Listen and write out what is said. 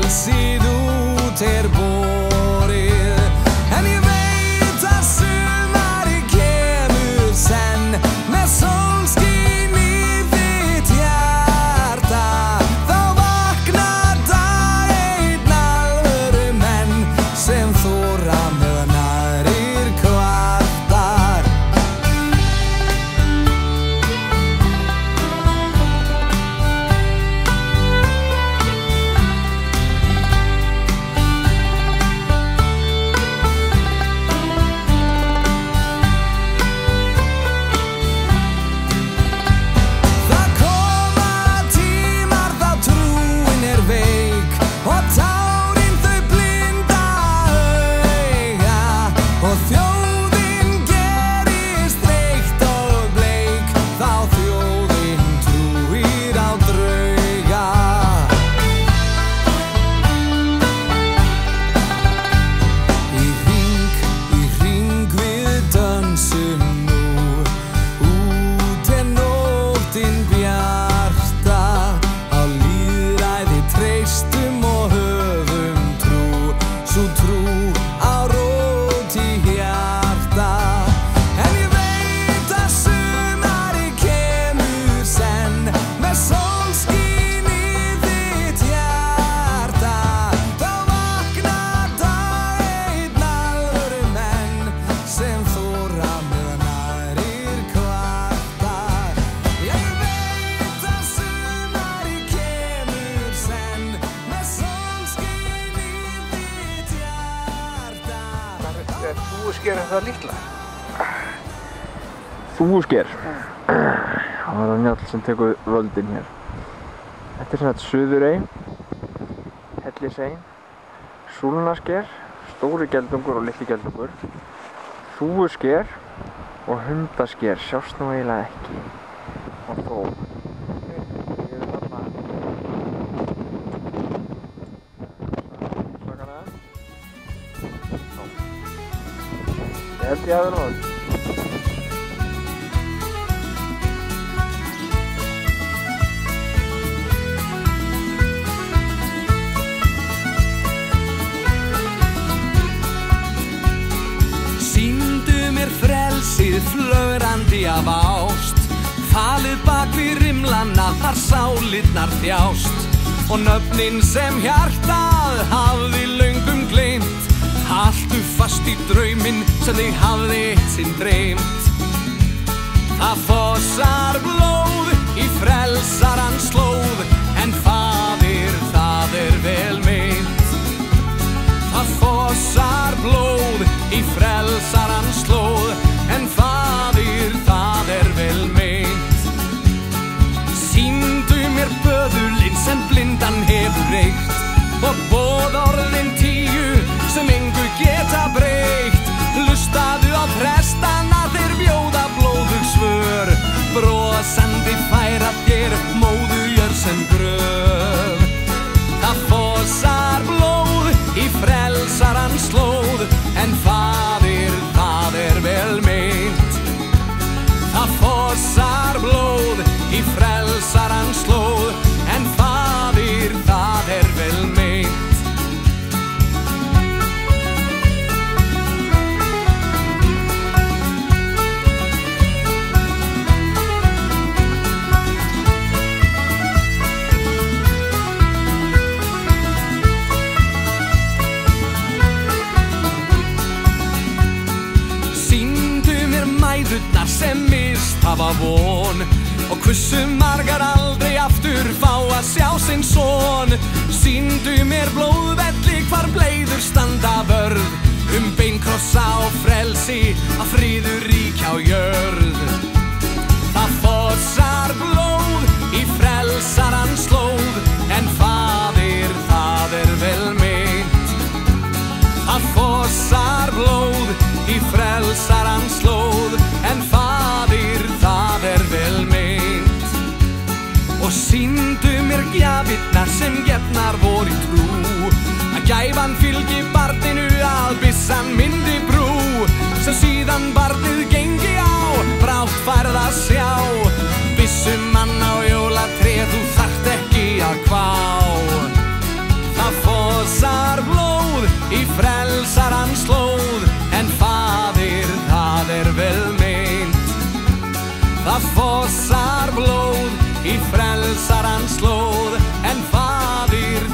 frelsið út borið. En ég veit að sumarið kemur senn með sólskin í þitt hjarta. Þá vaknar dag einn alvöru menn sem þora meðan aðrir kvartar. Það koma tímar þá trúin veik og tárin þau blinda auga og þjóðin gerist þreytt og bleik. Þá þjóðin trúir á drauga. Í hring við dönsum nú, út nóttin bjarta. Á lýðræði treystum og höfum trú, sú trú á rót í hjarta. En ég veit að sumarið kemur senn með sólskin í þitt hjarta. Þá vaknar dag einn alvöru menn sem þora meðan aðrir kvartar. Ég veit að sumarið kemur senn með sólskin í þitt hjarta. Er þúfusker það litla? Þúfusker. Það var Njáll sem tekur völdin hér. Þetta er sem sagt Suðurey, Hellisey, Súlnasker, Stóri Geldungur og Litli Geldungur, Þúfusker og Hundasker sjást nú eiginlega ekki. Og þó. Ég er þarna. Svakalega. Ég held ég hafi náð. Sýndu mér frelsið flögrandi af ást, falið bak við rimlana þar sálirnar þjást. Og nöfnin sem hjartað hafði löngum gleymt, haltu fast í drauminn sem þig hafði eitt sinn dreymt. Það fossar blóð í frelsarans slóð, en faðir, það er vel meint. Það fossar blóð í frelsarans slóð, en faðir, það er vel meint. Sýndu mér böðulinn sem blindan hefur reykt, og boðorðin 10 sem engu geta breytt. Hlustaðu á prestana, þeir bjóða blóðug svör, brosandi færa þér móðujörð sem gröf. Það fossar blóð í frelsarans slóð, en faðir, það er vel meint. Það fossar blóð í frelsarans slóð, en faðir, það er vel meint. Mæðurnar sem mist hafa von, og hversu margar aldrei aftur fá að sjá sinn son. Sýndu mér blóðvelli hvar bleiður standa vörð, beinkrossa og frelsi að friður ríkja á jörð. Það fossar blóð í frelsarans slóð, en faðir, það er vel meint. Það fossar blóð í frelsarans slóð, en faðir, það er vel meint. Og sýndu mér gjafirnar sem gefnar voru í trú, að gæfan fylgi barninu að byssan myndi brú, sem síðan barnið gengi á, brátt færð að sjá. Byssumann á jólatréð, þú þarft ekki að kvá. Það í frelsarans slóð, en faðir, það vel meint. Það fossar blóð í frelsarans slóð, en faðir,